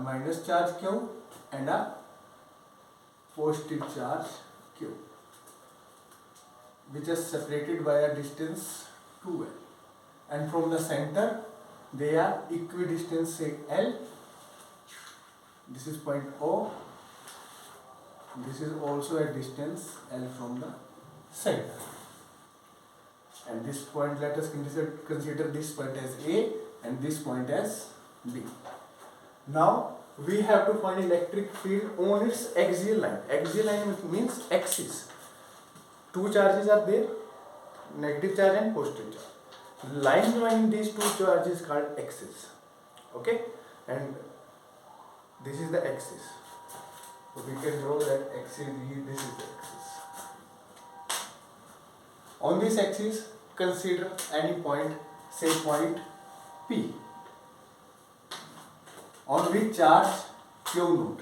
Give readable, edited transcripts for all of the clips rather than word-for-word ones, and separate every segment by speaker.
Speaker 1: minus charge Q and a positive charge Q, which is separated by a distance 2L, and from the center they are equidistant, say L. This is point O. This is also a distance L from the center. And this point, let us consider this point as A and this point as B. Now we have to find electric field on its axial line. Axial line means axis. Two charges are there, negative charge and positive charge. Line joining these two charges is called axis. Okay, and this is the axis. So we can draw that axis. This is the axis. On this axis, consider any point, say point P, on which charge Q naught,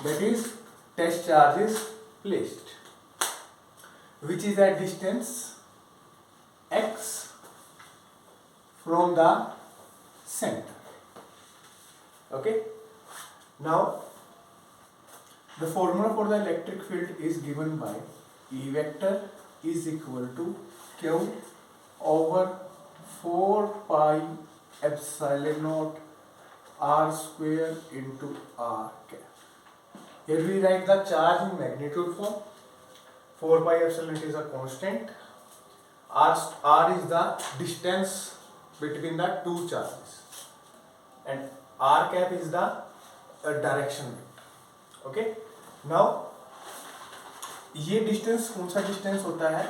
Speaker 1: that is test charge, is placed, which is at distance x from the center. Okay. Now the formula for the electric field is given by E vector is equal to Q over 4 pi epsilon naught R square into R cap. Here we write the charge in magnitude form. 4 pi epsilon is a constant. R is the distance between the two charges, and R cap is the direction vector. Okay. Now ये distance कौन सा distance होता है?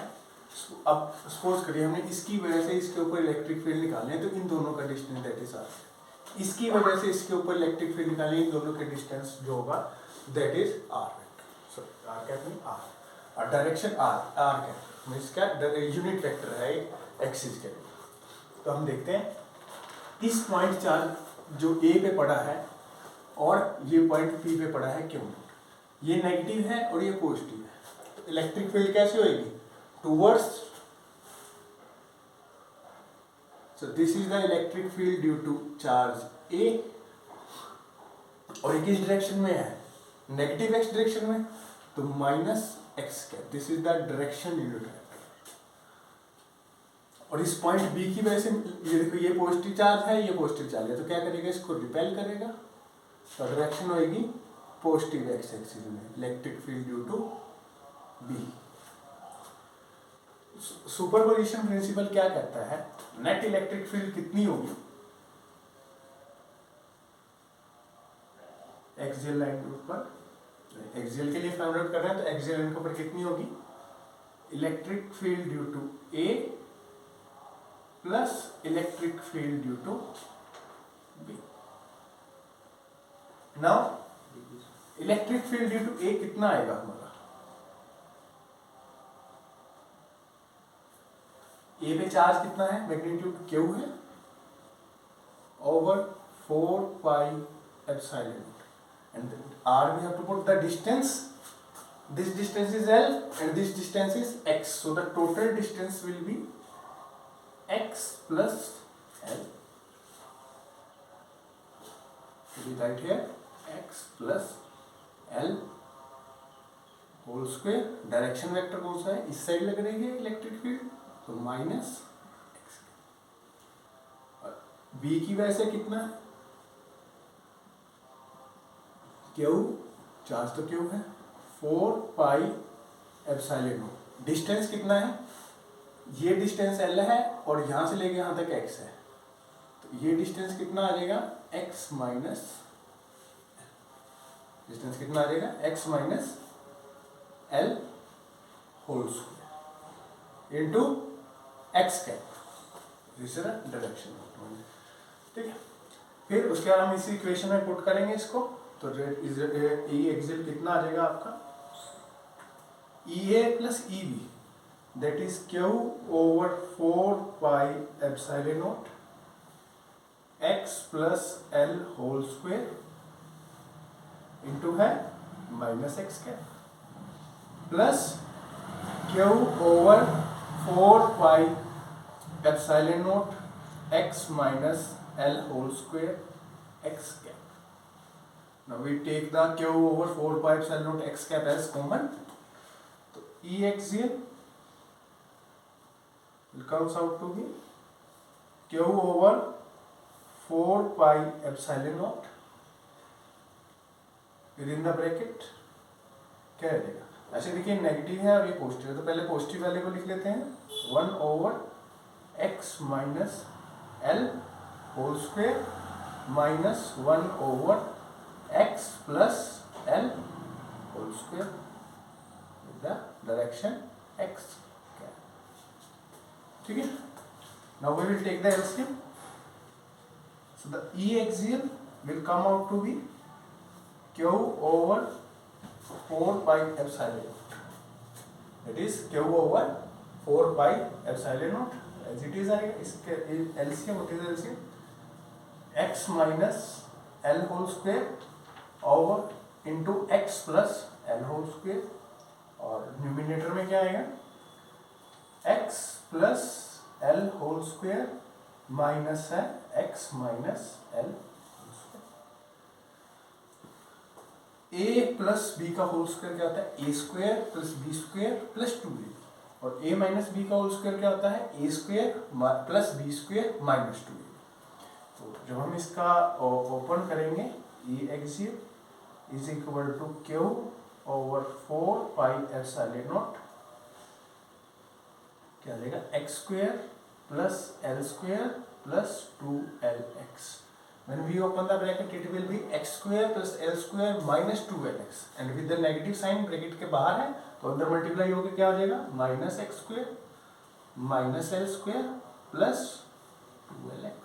Speaker 1: अब suppose करिए हमने इसकी वजह से इसके ऊपर इलेक्ट्रिक फील्ड निकालने हैं, तो इन दोनों का डिस्टेंस दैट इज आर। इसकी वजह से इसके ऊपर इलेक्ट्रिक फील्ड निकालने, इन दोनों के डिस्टेंस जो होगा that is R vector. Sorry, R cap mean R, और डायरेक्शन आर कैप मींस क्या, यूनिट वेक्टर है एक्सिस के। तो हम देखते हैं इस पॉइंट चार्ज जो ए पे पड़ा है और ये पॉइंट पी पे पड़ा है, क्यों? ये नेगेटिव है और ये पॉजिटिव है, तो इलेक्ट्रिक फील्ड कैसे होगी? Towards, so this is the electric field due to charge A, और ये किस डायरेक्शन में है? नेगेटिव एक्स डायरेक्शन में, तो minus X cap, this is the direction unit vector. और इस पॉइंट बी की वजह से ये देखो, ये पॉजिटिव चार्ज है, ये पॉजिटिव चार्ज है, तो क्या करेगा? इसको रिपेल करेगा, तो डायरेक्शन होगी पॉजिटिव एक्स एक्सिस में, electric field due to B. Superposition principle क्या कहता है? नेट इलेक्ट्रिक फील्ड कितनी होगी एक्सियल लाइन के ऊपर? एक्सियल के लिए फाइंड आउट कर रहे हैं, तो एक्सियल लाइन के ऊपर कितनी होगी? Electric field due to A plus electric field due to B. Now electric field due to A कितना आएगा हमारा? ए पे चार्ज कितना है? मैग्नीट्यूड क्यू है over 4 pi epsilon, and r we have to put the distance. This distance is L and this distance is x, so the total distance will be x plus L. We write here x plus L whole square. Direction vector कौन सा है? इस side लग रही है electric field, तो minus X. और B की वजह से कितना? क्यू, चार्ज तो क्यू है, 4 पाई एप्सिलॉन नॉट। डिस्टेंस कितना है? ये डिस्टेंस एल है और यहां से लेके यहां तक एक्स है, तो ये डिस्टेंस कितना आ जाएगा? एक्स माइनस, डिस्टेंस कितना आ जाएगा? X minus L whole square into X cap, this is the direction. ठीक है, फिर उसके बाद हम इसी इक्वेशन में पुट करेंगे इसको, तो ई एक्सियल कितना आ जाएगा आपका? E A plus E B, that is Q over 4 pi epsilon nought X plus L whole square into है minus X cap, plus Q over 4 pi epsilon nought X minus L whole square X cap. Now we take the Q over 4 pi epsilon naught x cap as common. So E axial will comes out to be Q over 4 pi epsilon naught within the bracket क्या रहेगा? ऐसे देखिए negative है और ये positive है, तो पहले पॉजिटिव वाले को लिख लेते हैं 1 over x minus L whole square minus 1 over x plus L whole square with the direction x. ठीक है. Now we will take the LCM. So the E axial will come out to be Q over 4 pi epsilon naught. That is Q over 4 pi epsilon naught as it is आएगा. इसके LCM what is LCM? X minus L whole square over into X plus L whole square और numerator में क्या आएगा? X plus L whole square minus है x माइनस L whole square. A plus B का whole square क्या होता है? A square plus B square plus 2ab. और A माइनस बी का होल स्क्वायर क्या होता है? A square plus B square minus 2ab. तो जब हम इसका ओपन करेंगे E axial is equal to Q over 4 pi epsilon not क्या देगा? x square plus L square plus 2LX. When we open the bracket it will be x square plus L square minus 2LX and with the negative sign bracket के बाहर है तो अंदर multiply होकर क्या हो जाएगा? Minus x square minus L square plus 2LX.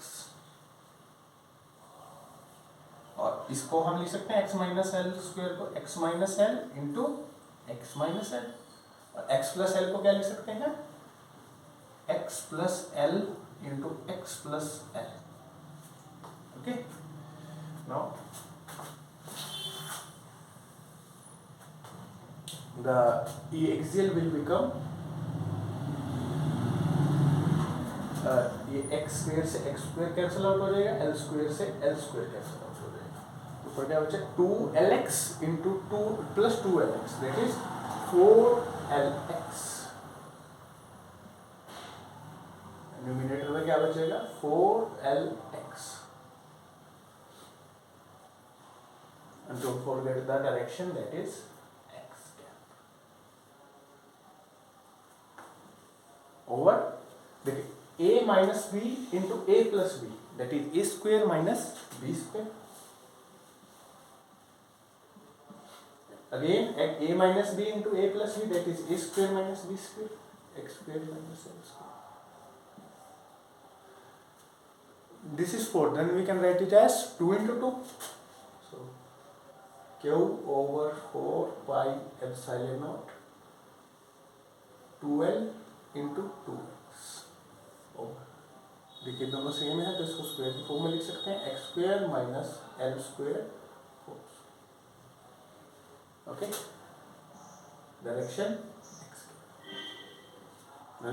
Speaker 1: और इसको हम लिख सकते हैं x माइनस एल स्क्वायर को x minus L into x minus L और x प्लस एल को क्या लिख सकते हैं? x plus L into x plus L. Okay. Now the E axial will become ये x स्क्वायर से x स्क्वायर कैंसिल आउट हो जाएगा, L स्क्वायर से L स्क्वायर कैंसिल आउट हो जाएगा. तो क्या बचा? 2LX into 2 plus 2LX that is 4LX. Numerator में क्या बचेगा? 4LX. And don't forget the direction that is x cap. Over देखिए a minus b into a plus b that is a square minus b square. Again at a minus b into a plus b that is a square minus b square x square minus l square. This is 4. Then we can write it as 2 into 2. So Q over 4 pi epsilon naught 2L into 2x over. देखिए दोनों same है तो इसको square की form में लिख सकते हैं x square minus L square. Okay. Direction x.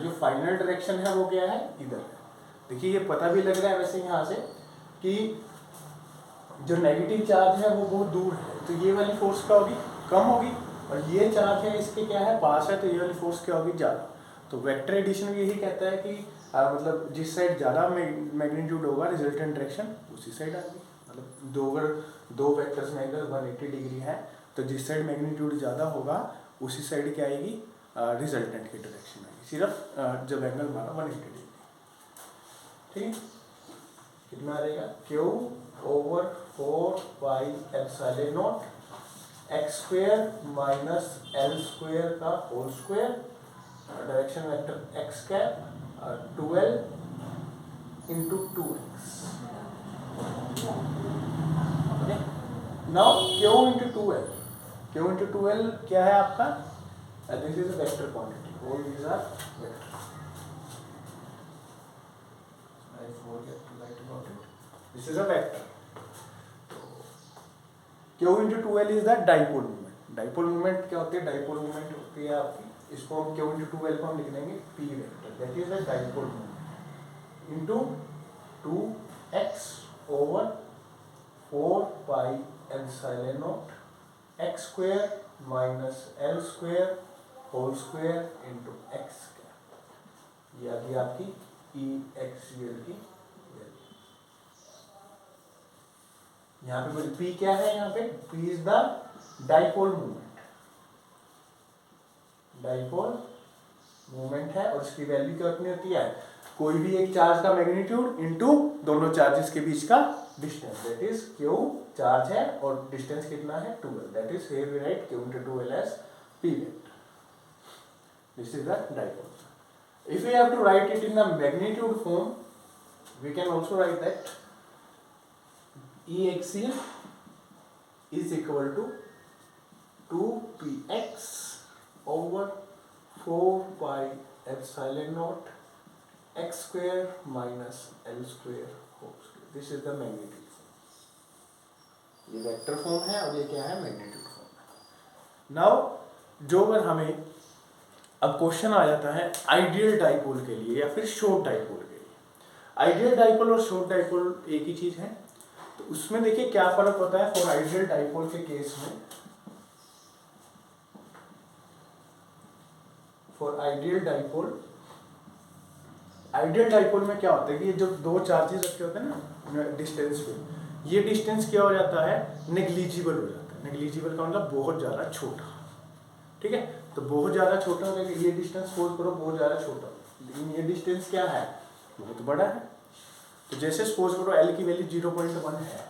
Speaker 1: जो फाइनल डायरेक्शन है वो क्या है? इधर है. देखिए ये पता भी लग रहा है वैसे यहाँ से कि जो नेगेटिव चार्ज है वो बहुत दूर है तो ये वाली फोर्स क्या होगी? कम होगी. और ये चार्ज है इसके क्या है? पास है तो ये वाली फोर्स क्या होगी? ज़्यादा. तो वेक्टर एडिशन भी यही कहता है कि मतलब जिस साइड ज़्यादा मैग्नीट्यूड होगा रिजल्टेंट डायरेक्शन उसी साइड आएगी. मतलब दो वेक्टर्स में अगर 180 डिग्री है तो जिस साइड मैग्नीट्यूड ज़्यादा होगा उसी साइड क्या आएगी? रिजल्टेंट की डायरेक्शन आएगी. सिर्फ जब एंगल मारा 180 डिग्री. ठीक है. कितना रहेगा? Q over 4 pi epsilon nought X square minus L square का whole square direction vector X cap 12 into 2x. Now Q into 2L. Q into 2L क्या है आपका? This is a vector quantity. All these are vector. I forget to write about it. This is a vector. Q into 2L is the dipole moment. Dipole moment क्या होती है? Dipole moment होती है आपकी. इसको हम Q into 2L को हम लिख देंगे P vector. That is the dipole moment into 2x over 4 pi epsilon naught x square minus l square whole square into X square. ये आ गई आपकी ई एक्सियल की वैल्यू। यहाँ पे P क्या है, यहाँ पे P is the dipole moment, dipole moment है और इसकी वैल्यू क्या कितनी होती है, कोई भी एक चार्ज का मैग्नीट्यूड इनटू दोनों चार्जेस के बीच का distance, that is Q charge है और डिस्टेंस कितना है 2l, that is here we write q into 2l as p vector. This is the dipole. If we have to write it in the magnitude form, we can also write that E axial is equal to 2px over 4 pi epsilon naught x square minus l square whole square. This is the magnitude form. ये vector form है और ये क्या है, magnitude form है। Now जो अगर हमें अब क्वेश्चन आ जाता है आइडियल डाइपोल के लिए या फिर शॉर्ट डाइपोल के लिए। आइडियल डाइपोल और शॉर्ट डाइपोल एक ही चीज है, तो उसमें देखिए क्या फर्क होता है। फॉर आइडियल डाइपोल के केस में, फॉर आइडियल डाइपोल में क्या होता है कि ये जो दो चार्जेस रखे होते हैं ना डिस्टेंस पे, ये डिस्टेंस क्या हो जाता है, नेग्लिजिबल हो जाता है। नेग्लिजिबल का मतलब बहुत ज़्यादा छोटा, ठीक है। तो बहुत ज़्यादा छोटा हो गया, ये डिस्टेंस सपोज करो बहुत ज़्यादा छोटा, लेकिन ये डिस्टेंस क्या है, बहुत बड़ा है। तो जैसे सपोज करो एल की वैल्यू 0.1 है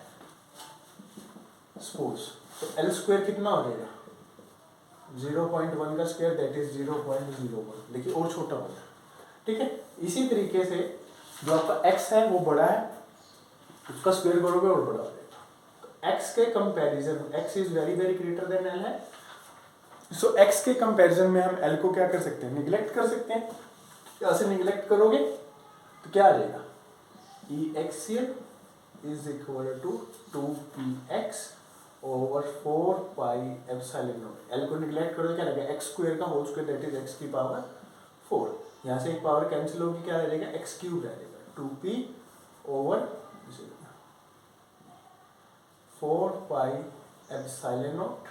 Speaker 1: सपोज, तो एल स्क्वायर कितना हो जाएगा, 0.1 का स्क्वायर दैट इज 0.01, देखिए और छोटा हो जाए, ठीक है। इसी तरीके से जो आपका x है वो बड़ा है, उसका स्क्वायर करोगे और बड़ा हो जाएगा। तो x के comparison, x is very very greater than l है, सो x के कंपैरिजन में हम l को क्या कर सकते हैं, निगलेक्ट कर सकते हैं। यहाँ से निगलेक्ट करोगे तो क्या आ जाएगा, E axial is equal to 2px over 4 pi epsilon nought. l को निगलेक्ट करोगे क्या लगेगा, x स्क्वायर का whole square that is x की पावर 4। यहाँ से एक पावर कैंसिल होगी, क्या रह जाएगा, x क्यूब रह जाएगा, 2p over 4 pi epsilon naught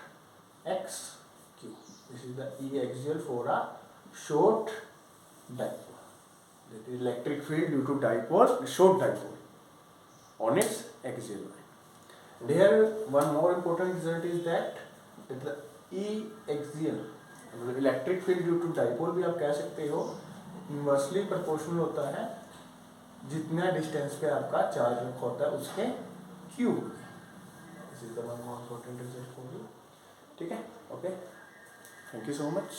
Speaker 1: x cube. This is the E axial for a short dipole, that is electric field due to dipole, short dipole on its axial line. And here one more important result is that the E axial electric field due to dipole भी आप कह सकते हो inversely proportional होता है जितना distance पे आपका चार्ज रखा होता है उसके cube. This is the one more important result for you, ठीक है, okay, thank you so much.